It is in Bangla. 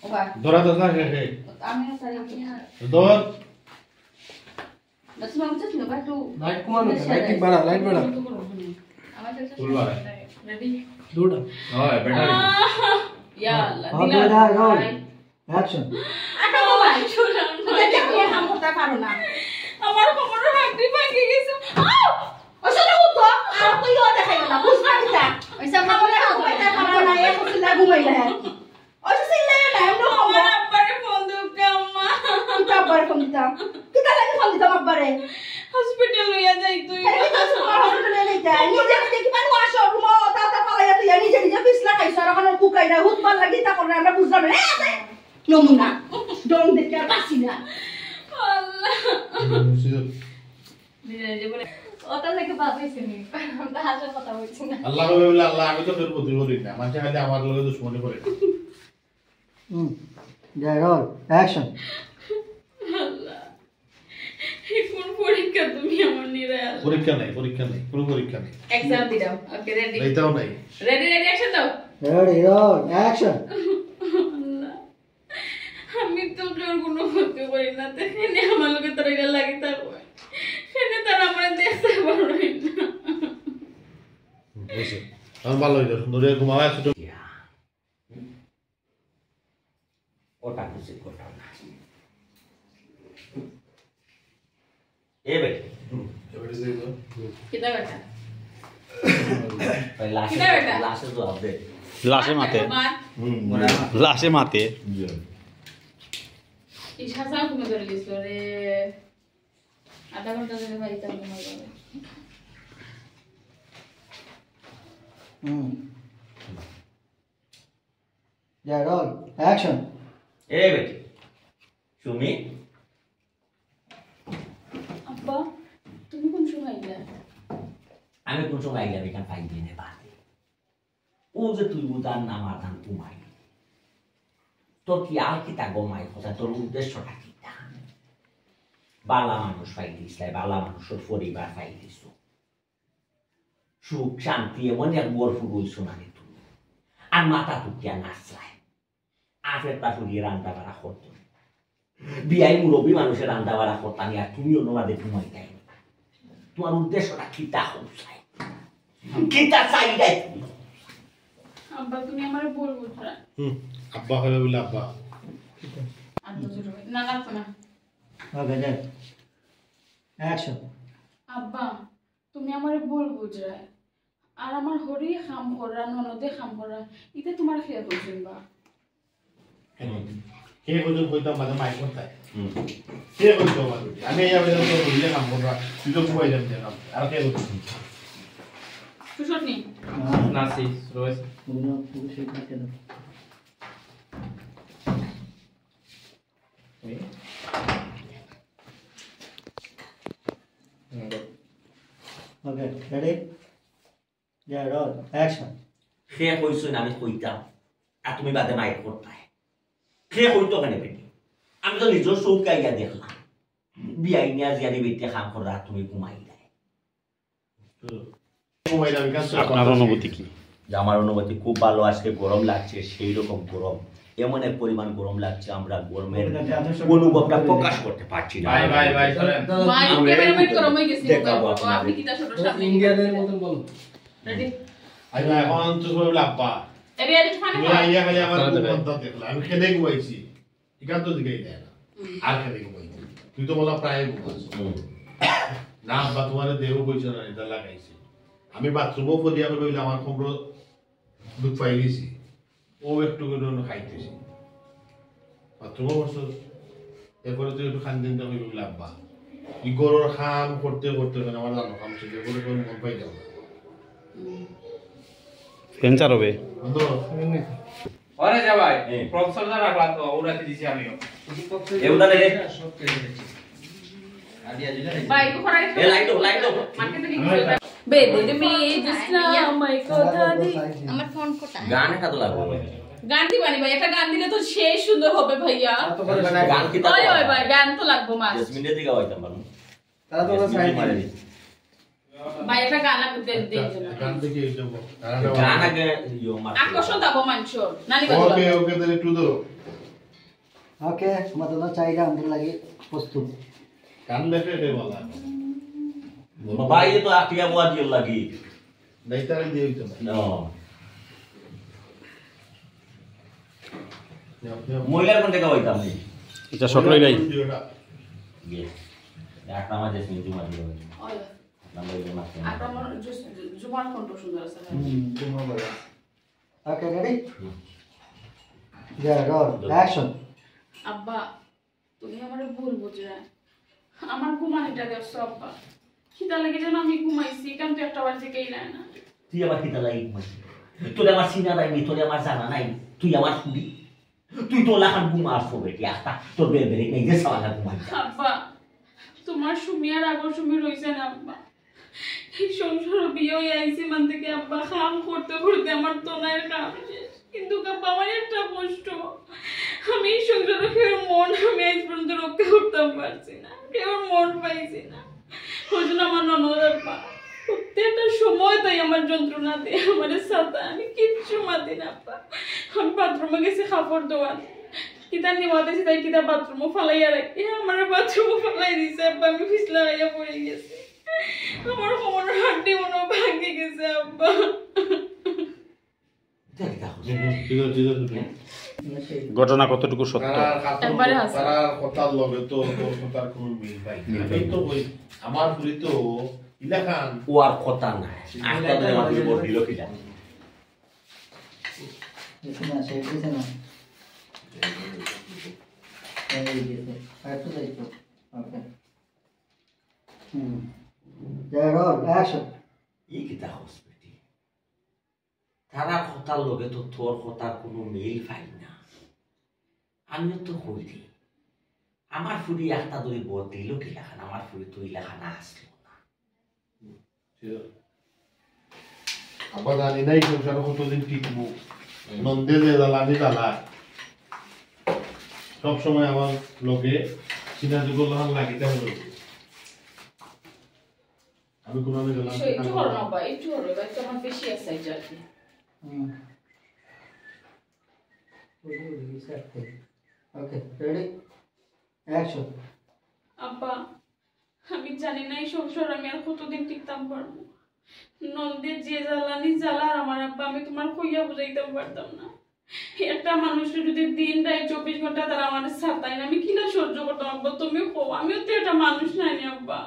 ওবা ধরা তো না হে আমি সারি ধর দশ মিনিট চুপ না একটু লাইট কমানো লাইট ঠিক বাড়া লাইট বাড়া আমার চলছে ফুল বাড়া রেডি দুটা হয় ব্যাটারি ইয়া আল্লাহ ওকে দিলা দা গো অ্যাকশন আটা বাবা শুনুন এটা কি হাম করতে পারো না আমার কোমরের হাড়ি ভাঙে গেছে ওসলে উঠো আর তুই ও দেখাই না বুঝবা দিতা ওইসব খাবার খাইতে পারো না এ হচ্ছে ঘুমাইলা ওইসব সিল্লা না এমন আমার আব্বারে ফোন দাও আম্মা কিটা আব্বারে ফোন দিতাম কিটা লাগে ফোন দিতাম আব্বারে হসপিটাল লইয়া যাই তুই হসপিটালে লই যাই নিজে দেখি পারো আসো রুমা তা পালাইয়া তুই নিজে নিজে পিছলা খাইছ আর এখন কুকাই না হুতবার লাগি তা করে আমরা বুঝলাম না নমুনা ডং দেখতে আর পাসি না আল্লাহ নিজে বলে ওটা থেকে ভাবইছি নি আমরা হাজার কথা বলছি না আল্লাহ বলে আল্লাহ আমি তো তোর প্রতি করি না মানুষ খালি আমার লগে দুশমনি করে জয় রোল অ্যাকশন আল্লাহ এই কোন পরীক্ষা তুমি আমার নিরে আল্লাহ পরীক্ষা নাই কোনো পরীক্ষা নাই এক্সাম দিও ওকে রেডি এইটাও নাই রেডি অ্যাকশন দাও রেডি রোল অ্যাকশন আল্লাহ আমি তো কোনো ক্ষতি করি না তাহলে আমার লগে তোর এটা লাগি থাকবে সেটা তার আমার দেখতে পারবে না বুঝছো আমার ভালো হইলো সুন্দর ঘুমাওয়া ছোট ওটা কিছু করো না এ বেটি কিটা বেটা লাশে জবাব দে লাশে মাতে লাশে মাতে ইশা সাউ তুমি ধরে লিছো রে আধা ঘন্টা ধরে বাইতে ঘুমাই যাবে জয় রোল অ্যাকশন এ বেটি সুমি আব্বা তুমি কোন সময় আইলা আমি কোন সময় আইলাম এখান 5 দিনে বাদে ও যে তুই উদার নাম আদান কুমাই তোর কি আর কি তা গমাই কথা তোর উদ্দেশ্যটা কি তা বালা মানুষ পাই দিসলাই বালা মানুষের পরিবার পাই দিস সুখ শান্তি এমন এক বর ফুরুইছো না তুই আর মাথা টুকিয়া নাচলাই আফের পাশুরি রান্না বাড়া করত বিয়াই মুরব্বী মানুষের রান্না বাড়া করতানি আর তুমি অনুবাদে ঘুমাই দেয় তোমার উদ্দেশ্যটা কিতা হচ্ছে কিতা চাই দেয় আব্বা তুমি আমারে বলবো না আব্বা হবে বলে আব্বা আব্বা জোরে না লাগতো না ওকে জয় অ্যাকশন আব্বা তুমি আমারে বলবো যে আর আমার হরি খাম করা ননদে খাম করা এটা তোমার খেয়া করছেন বা কে কইতো কইতাম মাঝে মাইক করতাই কে কইতো আমি এই আবেদন তো বললে কাম করবা তুই তো কই যাম না আর কে কইতো সুশনি নাসি রয়েছে পুরো পুরো সেই থাকে না ওকে রেডি জয় রোল অ্যাকশন সে কইছো না আমি কইতাম আর তুমি বাদে মাইক করতাই সে কইতো কেন বেটি আমি তো নিজের চোখ গাইয়া দেখলাম বিয়াই নিয়া জিয়াদি বেটি খাম করা তুমি ঘুমাই দেয় আপনার অনুভূতি কি আমার অনুভূতি খুব ভালো আজকে গরম লাগছে সেই রকম গরম এমন এক পরিমাণ গরম লাগছে আমরা গরমের অনুভবটা প্রকাশ করতে পারছি না ভাই ভাই ক্যামেরাম্যান গরম হয়ে গেছে আপনি কি তা ছোট সামনে ইন্ডিয়ানের মতন বলো রেডি আইবা এখন তো বলে আব্বা এরি এরি ফানে তুমি আইয়া খালি আমার বন্ধ দেখলা আমি খেলে ঘুমাইছি এখান তো দিকেই দেয় না আর খেলে ঘুমাইছি তুই তো বলা প্রায় ঘুমাস না আব্বা তোমার দেহ কইছো না এটা লাগাইছি আমি বাথরুমও ফদিয়া করে বইলে আমার খবর দুধ পাই গেছি ও একটু করে খাইতেছি বাথরুমও বসো এরপরে তো একটু খান দিন তো আমি বললাম আব্বা ই গরুর খাম করতে করতে আমার রান্না খাম ছিল বলে কোনো মন পাই যাও ফ্যান চালাবে বন্ধু ওরে যা ভাই প্রফেসর দা রাখলা তো ওরাতে দিছি আমিও এউদা রে সব কেটে দিছি আদিয়া দিলা ভাই তো খরা এ লাইট দাও মার্কেটে লিখে বেদের মেয়ে জিসনা আমায় কথা দি আমার ফোন কোথায় গান কত লাগবে গান দিবানি ভাই একটা গান দিলে তো সেই সুন্দর হবে ভাইয়া গান কি ওই ওই ভাই গান তো লাগবে মাস 10 মিনিট দিকে হইতাম পারো তারা তো সাইড মারে ভাই একটা গান লাগবে দেন গান দেখে এই যাব গান আগে ইও মার আকর্ষণ দাও মানছো নানি ওকে ওকে তাহলে একটু ধরো ওকে তোমাদের চাহিদা আমাদের লাগে প্রস্তুত কান দেখে রে বলা ভাই তো আকিয়া বুয়া দিয়ে লাগি দাইতারে দিয়ে হইতো না মহিলার কোন টাকা হইতাম নি এটা সকলেই নাই একটা মাঝে সিনজু মাঝে নাম্বার দিয়ে মাছ আপনার জুবান কন্ট্রোল সুন্দর আছে জুমা বলা okay ready Yeah, roll. Action. আব্বা তুমি আমারে ভুল বুঝরা আমার ঘুমানিটা দেখছো আব্বা খিদা লেগে যেন আমি ঘুমাইছি কেন তো একটা বার জেগেই নাই না তুই আবার কিতা লাগি ঘুমাইছিস তোর আমার সিনা নাই তোর আমার জানা নাই তুই আমার শুনি তুই তো লাখান ঘুমাস বেটি আস্তা তোর বের বেরে এই যে সালা ঘুমাই আব্বা তোমার সুমি আর আগর সুমি রইছে না আব্বা এই সংসার বিয়ে হয়ে আইছি মান থেকে আব্বা কাম করতে করতে আমার তোনার কাম শেষ কিন্তু আব্বা আমার একটা কষ্ট আমি সংসারে কেউ মন আমি আজ পর্যন্ত রক্ষা করতে পারছি না কেউ মন পাইছি না ওজন আমার ননদ আব্বা প্রত্যেকটা সময় তাই আমার যন্ত্রণা দিয়ে আমার সাথে আমি কিচ্ছু মাতি না আব্বা আমি বাথরুমে গেছি কাপড় ধোয়ান কিতা নিওয়াতেছি তাই কিতা বাথরুমও ফালাইয়া রাখি আমার বাথরুমও ফালাই দিছে আব্বা আমি পিছলা হইয়া পড়ে গেছি আমার কোমরের হাড্ডি মনে ভাঙে গেছে আব্বা ঘটনা কতটুকু সত্য একবারে হাসি তারা কথার লগে তো তোর কথার কোনো মিল নাই আমি তো কই আমার পুরি তো ইলাকান ও আর কথা নাই আস্তা ধরে আমার বড় দিল কিলা এখানে আসে এখানে না এই দিতে আর তো যাইতো ওকে Yeah, roll. Action. ই কিতা হসপিটি তারা কথার লগে তো তোর কথার কোনো মিল পাই না আমিও তো কইলি আমার ফুরি একটা ধরে বড় দিল কিলা খান আমার ফুরি তো ইলাখানা আসলো না আবার জানি নাই সংসার কতদিন টিকবো নন্দে যে জ্বালানি জ্বালা সবসময় আমার লোকে চিনা যুগল লাগিতে হবে আমি কোনো আমি গেলাম একটু হলো না ভাই একটু হলো ভাই তো আমার বেশি আছে এই জাতি Okay, ready? Action. আব্বা আমি জানি না এই সংসার আমি আর কতদিন টিকতাম পারবো নন্দের যে জ্বালানি জ্বালা আমার আব্বা আমি তোমার কইয়া বুঝাইতে পারতাম না একটা মানুষের যদি দিন রাত 24 ঘন্টা তারা আমার সাথে না আমি কিনা সহ্য করতাম আব্বা তুমি কো আমিও তো একটা মানুষ নাই আব্বা